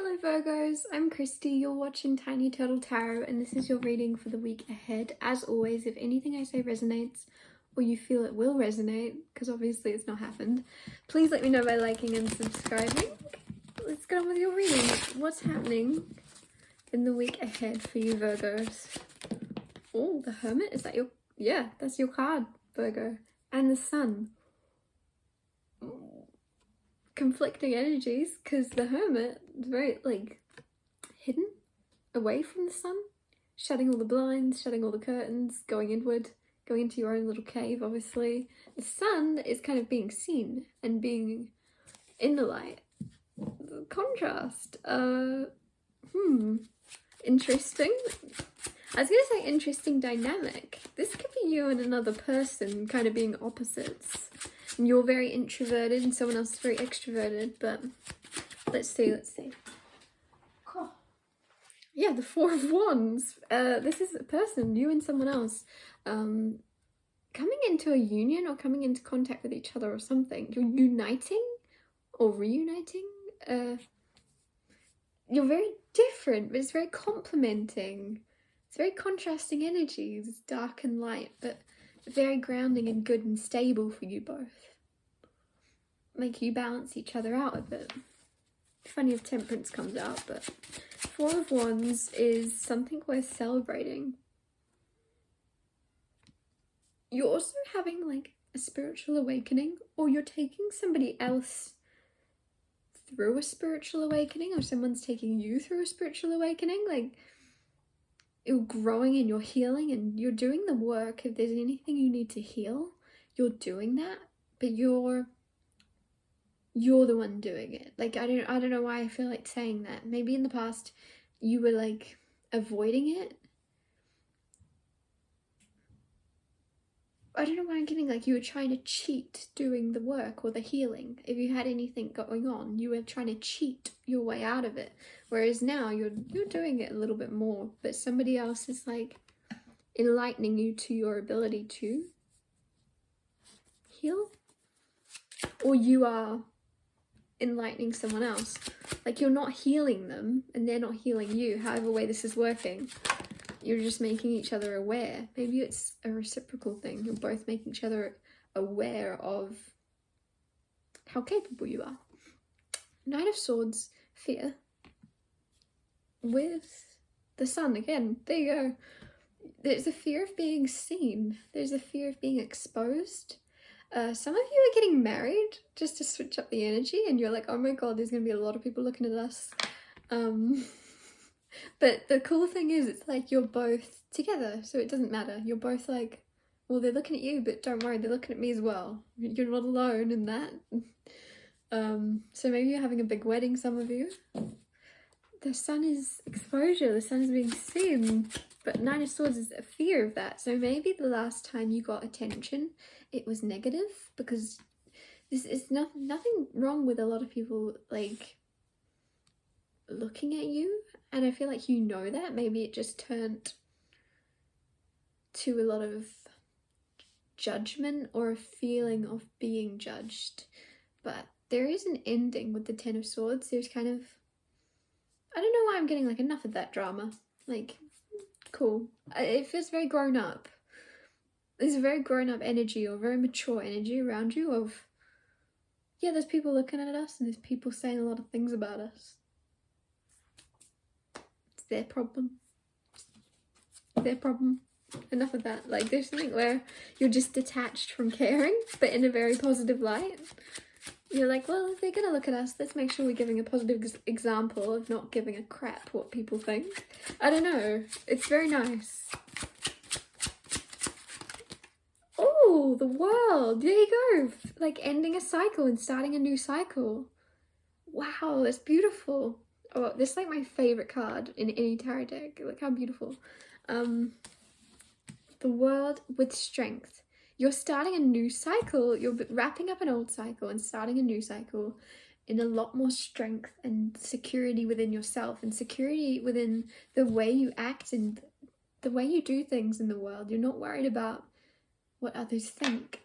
Hello Virgos, I'm Christy, you're watching Tiny Turtle Tarot and this is your reading for the week ahead. As always, if anything I say resonates or you feel it will resonate, because obviously it's not happened, please let me know by liking and subscribing. Let's get on with your reading. What's happening in the week ahead for you Virgos? Oh, the Hermit, is that your... yeah, that's your card, Virgo. And the Sun. Conflicting energies, because the Hermit is very like hidden away from the sun, shutting all the blinds, shutting all the curtains, going inward, going into your own little cave. Obviously the Sun is kind of being seen and being in the light. The contrast, interesting. I was gonna say interesting dynamic. This could be you and another person kind of being opposites. And you're very introverted and someone else is very extroverted, but let's see. Cool. Yeah, the Four of Wands. This is a person, you and someone else, coming into a union or coming into contact with each other or something. You're uniting or reuniting. You're very different, but it's very complementing. It's very contrasting energies, dark and light, but very grounding and good and stable for you both. Make you balance each other out a bit. Funny if Temperance comes out, but Four of Wands is something worth celebrating. You're also having like a spiritual awakening, or you're taking somebody else through a spiritual awakening, or someone's taking you through a spiritual awakening. Like, you're growing and you're healing and you're doing the work. If there's anything you need to heal, you're doing that, but you're the one doing it. Like, I don't know why I feel like saying that. Maybe in the past you were like avoiding it. I don't know why I'm getting like you were trying to cheat doing the work or the healing. If you had anything going on, you were trying to cheat your way out of it. Whereas now you're doing it a little bit more, but somebody else is like enlightening you to your ability to heal, or you are enlightening someone else. Like, you're not healing them and they're not healing you, however way this is working. You're just making each other aware. Maybe it's a reciprocal thing. You're both making each other aware of how capable you are. Knight of Swords, fear. With the Sun again, there you go. There's a fear of being seen. There's a fear of being exposed. Some of you are getting married just to switch up the energy, and you're like, oh my god, there's gonna be a lot of people looking at us. But the cool thing is, it's like you're both together, so it doesn't matter. You're both like, well, they're looking at you, but don't worry, they're looking at me as well. You're not alone in that. So maybe you're having a big wedding, some of you. The Sun is exposure, the Sun is being seen, but Nine of Swords is a fear of that. So maybe the last time you got attention, it was negative, because this is nothing wrong with a lot of people like looking at you, and I feel like you know that. Maybe it just turned to a lot of judgment or a feeling of being judged. But there is an ending with the Ten of Swords. There's kind of, I don't know why I'm getting like enough of that drama. Like, cool. It feels very grown up. There's a very grown up energy or very mature energy around you of, yeah, there's people looking at us and there's people saying a lot of things about us. It's their problem. It's their problem. Enough of that. Like, there's something where you're just detached from caring, but in a very positive light. You're like, well, if they're gonna look at us, let's make sure we're giving a positive example of not giving a crap what people think. I don't know. It's very nice. Oh, the World. There you go. Like, ending a cycle and starting a new cycle. Wow, that's beautiful. Oh, this is like my favorite card in any tarot deck. Look how beautiful. The World with strength. You're starting a new cycle. You're wrapping up an old cycle and starting a new cycle in a lot more strength and security within yourself and security within the way you act and the way you do things in the world. You're not worried about what others think.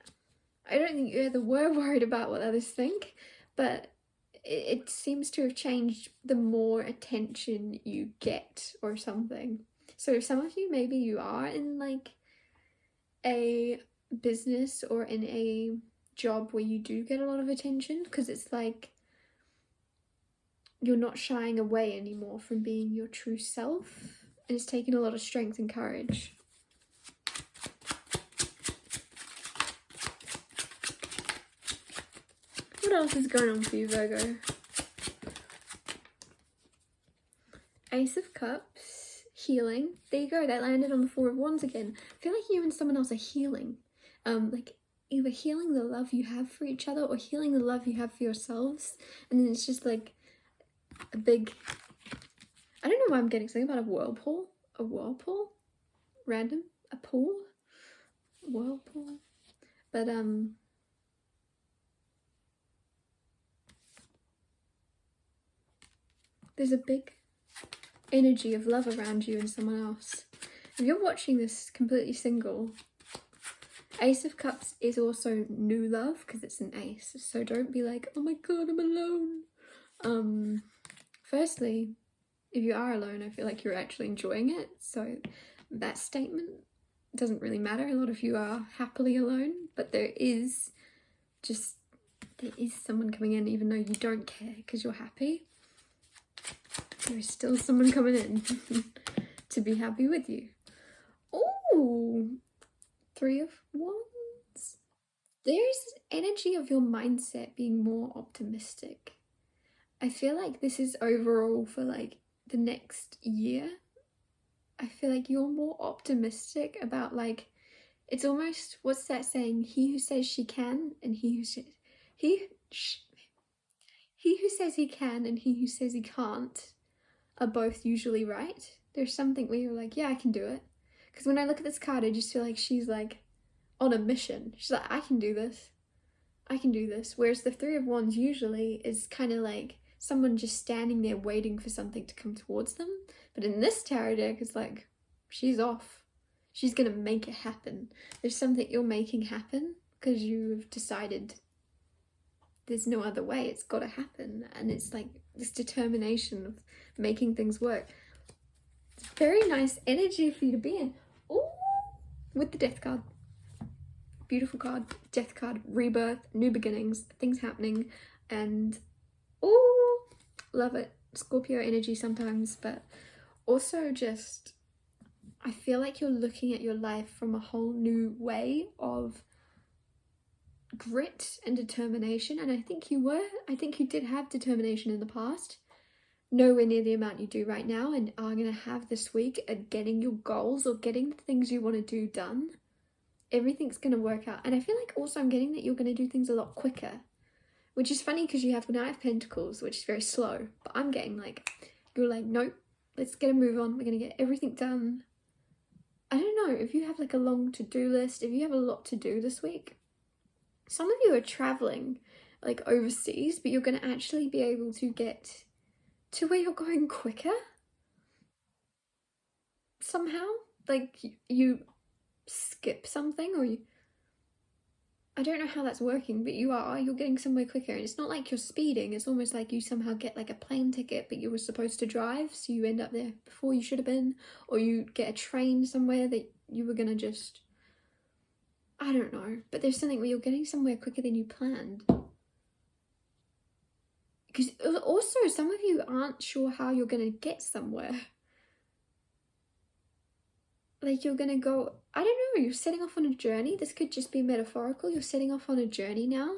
I don't think you ever were worried about what others think, but it seems to have changed the more attention you get or something. So some of you, maybe you are in like a business or in a job where you do get a lot of attention, because it's like you're not shying away anymore from being your true self, and it's taken a lot of strength and courage. What else is going on for you, Virgo? Ace of Cups, healing. There you go, that landed on the Four of Wands again. I feel like you and someone else are healing. Like either healing the love you have for each other or healing the love you have for yourselves. And then it's just like a big, I don't know why I'm getting something about a whirlpool. A whirlpool? Random? A pool? Whirlpool? But there's a big energy of love around you and someone else. If you're watching this completely single, Ace of Cups is also new love because it's an ace. So don't be like, oh my god, I'm alone. Firstly, if you are alone, I feel like you're actually enjoying it. So that statement doesn't really matter. A lot of you are happily alone, but there is someone coming in even though you don't care because you're happy. There is still someone coming in to be happy with you. Oh, Three of Wands. There's energy of your mindset being more optimistic. I feel like this is overall for like the next year. I feel like you're more optimistic about like, it's almost, what's that saying? He who says she can and he who says he who says he can and he who says he can't are both usually right. There's something where you're like, yeah, I can do it. Because when I look at this card, I just feel like she's like on a mission. She's like, I can do this. I can do this. Whereas the Three of Wands usually is kind of like someone just standing there waiting for something to come towards them. But in this tarot deck, it's like, she's off. She's going to make it happen. There's something you're making happen because you've decided there's no other way. It's got to happen. And it's like this determination of making things work. It's very nice energy for you to be in. Ooh, with the Death card. Beautiful card. Death card. Rebirth. New beginnings. Things happening. And ooh, love it. Scorpio energy sometimes, but also just, I feel like you're looking at your life from a whole new way of grit and determination. And I think you did have determination in the past. Nowhere near the amount you do right now, and are going to have this week at getting your goals or getting the things you want to do done. Everything's going to work out. And I feel like also I'm getting that you're going to do things a lot quicker, which is funny because you have the Knight of Pentacles, which is very slow, but I'm getting like, you're like, nope, let's get a move on. We're going to get everything done. I don't know if you have like a long to-do list, if you have a lot to do this week. Some of you are traveling like overseas, but you're going to actually be able to get to where you're going quicker somehow. Like you skip something, or I don't know how that's working, but you're getting somewhere quicker. And it's not like you're speeding, it's almost like you somehow get like a plane ticket, but you were supposed to drive, so you end up there before you should have been, or you get a train somewhere that you were gonna just, I don't know, but there's something where you're getting somewhere quicker than you planned. Because also some of you aren't sure how you're going to get somewhere. Like you're going to go, I don't know, you're setting off on a journey. This could just be metaphorical. You're setting off on a journey now.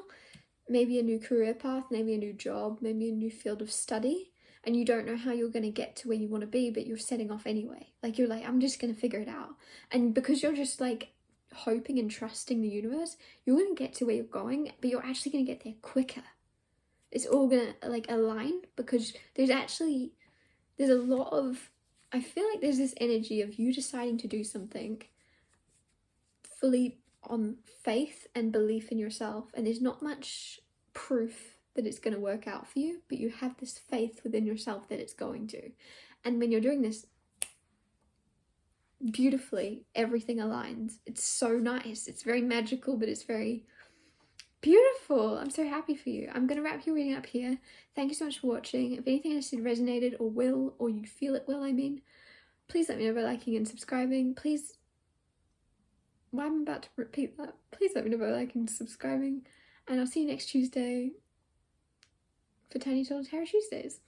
Maybe a new career path, maybe a new job, maybe a new field of study. And you don't know how you're going to get to where you want to be, but you're setting off anyway. Like you're like, I'm just going to figure it out. And because you're just like hoping and trusting the universe, you're going to get to where you're going, but you're actually going to get there quicker. It's all gonna like align because there's a lot of, I feel like there's this energy of you deciding to do something fully on faith and belief in yourself, and there's not much proof that it's going to work out for you, but you have this faith within yourself that it's going to. And when you're doing this beautifully, everything aligns. It's so nice. It's very magical, but it's very Beautiful. I'm so happy for you. I'm going to wrap your reading up here. Thank you so much for watching. If anything I said resonated or will, or you feel it will, I mean, please let me know by liking and subscribing. Please, well, I'm about to repeat that. Please let me know by liking and subscribing. And I'll see you next Tuesday for Tiny Little Tarot Tuesdays.